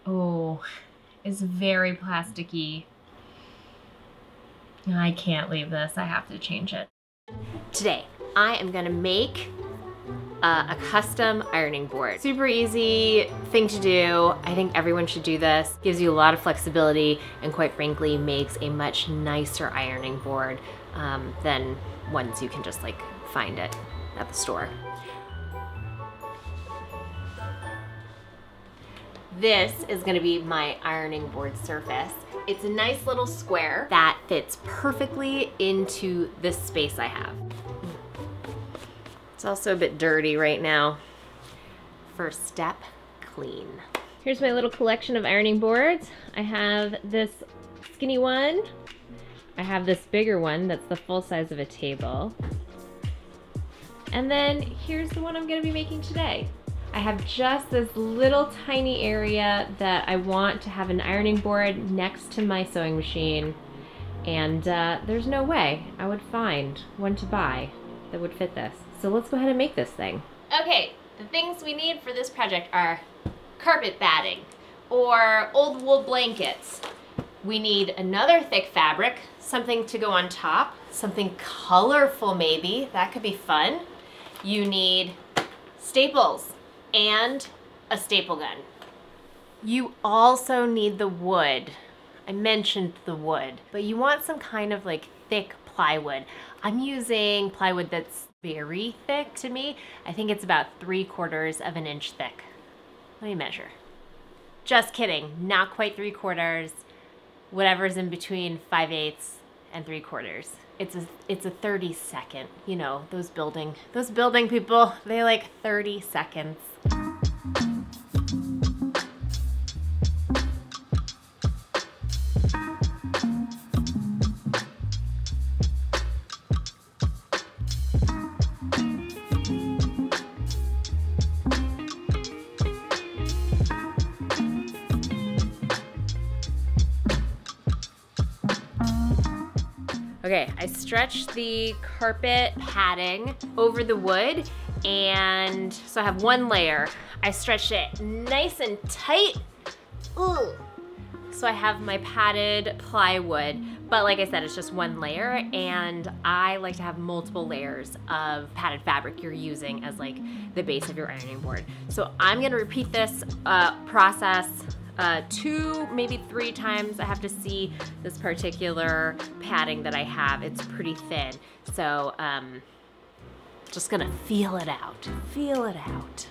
Oh, it's very plasticky. I can't leave this. I have to change it. Today, I am gonna make a custom ironing board. Super easy thing to do. I think everyone should do this. Gives you a lot of flexibility and quite frankly makes a much nicer ironing board than ones you can just like find it at the store. This is gonna be my ironing board surface. It's a nice little square that fits perfectly into this space I have. It's also a bit dirty right now. First step, clean. Here's my little collection of ironing boards. I have this skinny one. I have this bigger one that's the full size of a table. And then here's the one I'm gonna be making today. I have just this little tiny area that I want to have an ironing board next to my sewing machine. And there's no way I would find one to buy that would fit this. So let's go ahead and make this thing. Okay, the things we need for this project are carpet batting or old wool blankets. We need another thick fabric, something to go on top, something colorful maybe, that could be fun. You need staples and a staple gun. You also need the wood. I mentioned the wood, but you want some kind of like thick plywood. I'm using plywood that's very thick to me. I think it's about 3/4 of an inch thick. Let me measure. Just kidding, not quite 3/4. Whatever's in between 5/8 and 3/4. It's a 30-second, you know, those building people, they like 30 seconds. Okay, I stretched the carpet padding over the wood, and so I have one layer. I stretched it nice and tight. Ooh. So I have my padded plywood, but like I said, it's just one layer, and I like to have multiple layers of padded fabric you're using as like the base of your ironing board. So I'm gonna repeat this process 2, maybe 3 times. I have to see this particular padding that I have. It's pretty thin. So just gonna feel it out. Feel it out.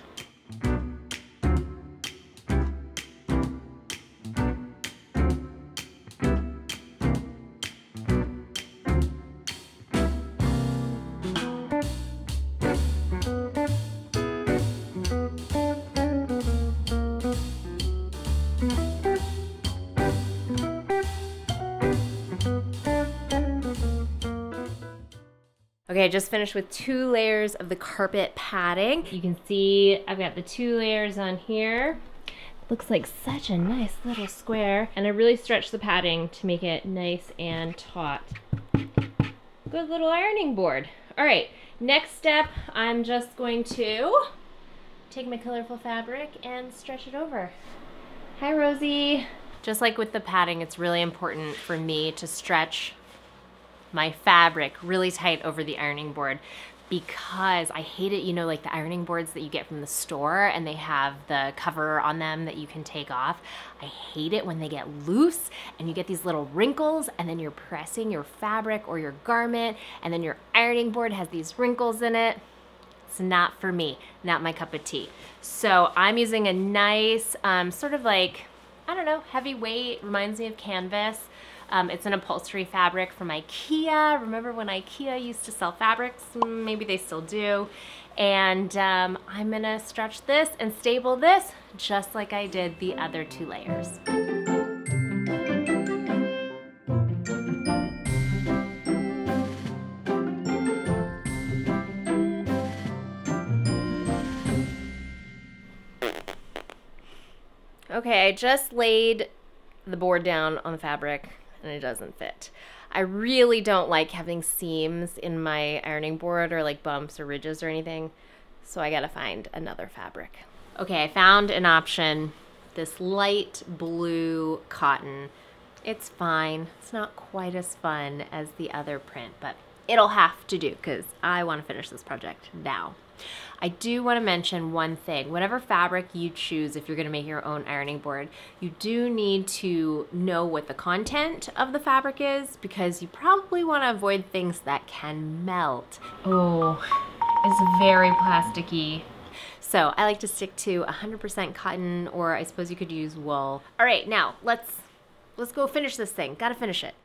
Okay, I just finished with 2 layers of the carpet padding. You can see I've got the 2 layers on here. Looks like such a nice little square. And I really stretched the padding to make it nice and taut. Good little ironing board. All right, next step, I'm just going to take my colorful fabric and stretch it over. Hi, Rosie. Just like with the padding, it's really important for me to stretch my fabric really tight over the ironing board because I hate it, you know, like the ironing boards that you get from the store and they have the cover on them that you can take off. I hate it when they get loose and you get these little wrinkles and then you're pressing your fabric or your garment and then your ironing board has these wrinkles in it. It's not for me, not my cup of tea. So I'm using a nice sort of like, I don't know, heavyweight, reminds me of canvas. It's an upholstery fabric from IKEA. Remember when IKEA used to sell fabrics? Maybe they still do. And I'm gonna stretch this and staple this just like I did the other 2 layers. Okay, I just laid the board down on the fabric and it doesn't fit. I really don't like having seams in my ironing board or like bumps or ridges or anything, so I gotta find another fabric. Okay, I found an option this light blue cotton. It's fine. It's not quite as fun as the other print, but it'll have to do because I want to finish this project now. I do want to mention one thing. Whatever fabric you choose, if you're going to make your own ironing board, you do need to know what the content of the fabric is because you probably want to avoid things that can melt. Oh, it's very plasticky. So I like to stick to 100% cotton, or I suppose you could use wool. All right, now let's go finish this thing. Gotta finish it.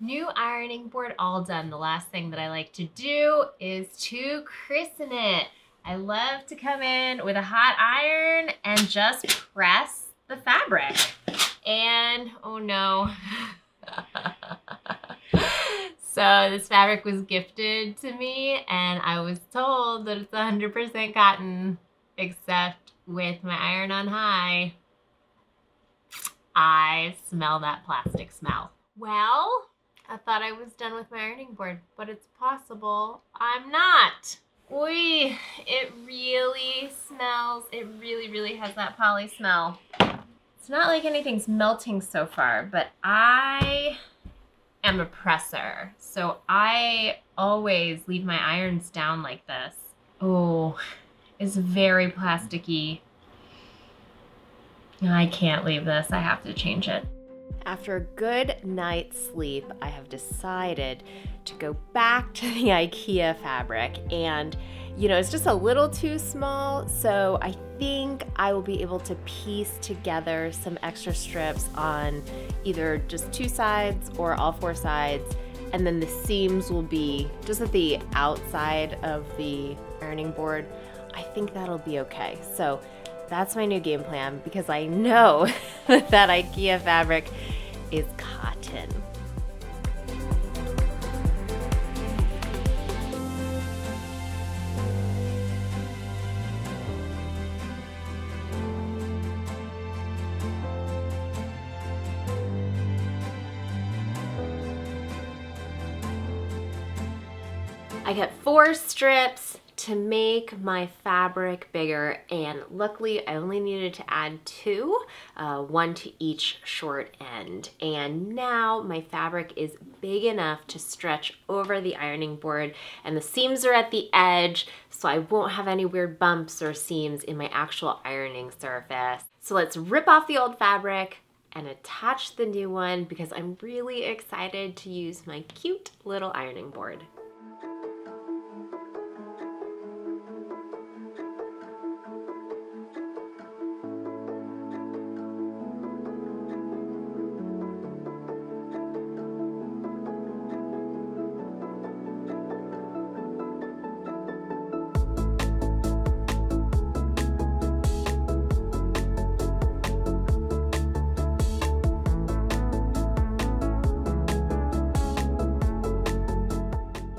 New ironing board all done. The last thing that I like to do is to christen it. I love to come in with a hot iron and just press the fabric. And oh no. So this fabric was gifted to me and I was told that it's 100% cotton, except with my iron on high, I smell that plastic smell. Well, I thought I was done with my ironing board, but it's possible I'm not. Oy, it really smells, it really has that poly smell. It's not like anything's melting so far, but I am a presser, so I always leave my irons down like this. Oh, it's very plasticky. I can't leave this, I have to change it. After a good night's sleep, I have decided to go back to the IKEA fabric, and you know, it's just a little too small, so I think I will be able to piece together some extra strips on either just 2 sides or all 4 sides, and then the seams will be just at the outside of the ironing board. I think that'll be okay. So that's my new game plan because I know that IKEA fabric is cotton. I got 4 strips to make my fabric bigger, and luckily I only needed to add 2, 1 to each short end. And now my fabric is big enough to stretch over the ironing board, and the seams are at the edge, so I won't have any weird bumps or seams in my actual ironing surface. So let's rip off the old fabric and attach the new one because I'm really excited to use my cute little ironing board.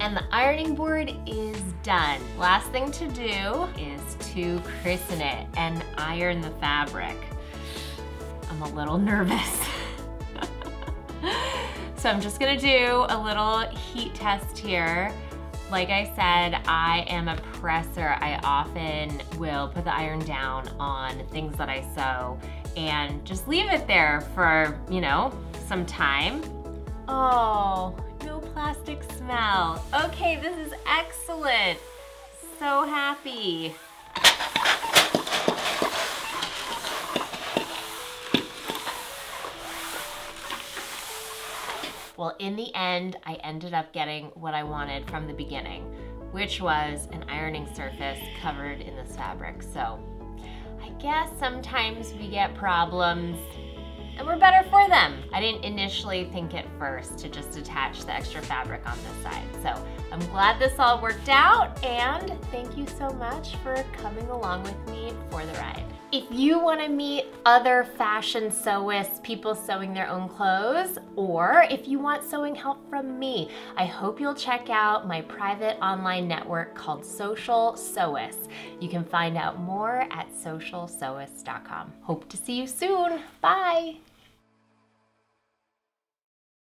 And the ironing board is done. Last thing to do is to christen it and iron the fabric. I'm a little nervous. So I'm just gonna do a little heat test here. Like I said, I am a presser. I often will put the iron down on things that I sew and just leave it there for, you know, some time. Oh, no plastic smell. Okay, this is excellent. So happy. Well, in the end, I ended up getting what I wanted from the beginning, which was an ironing surface covered in this fabric. So I guess sometimes we get problems and we're better for them. I didn't initially think at first to just attach the extra fabric on this side. So I'm glad this all worked out, and thank you so much for coming along with me for the ride. If you want to meet other fashion sewists, people sewing their own clothes, or if you want sewing help from me, I hope you'll check out my private online network called Social Sewists. You can find out more at socialsewists.com. Hope to see you soon. Bye.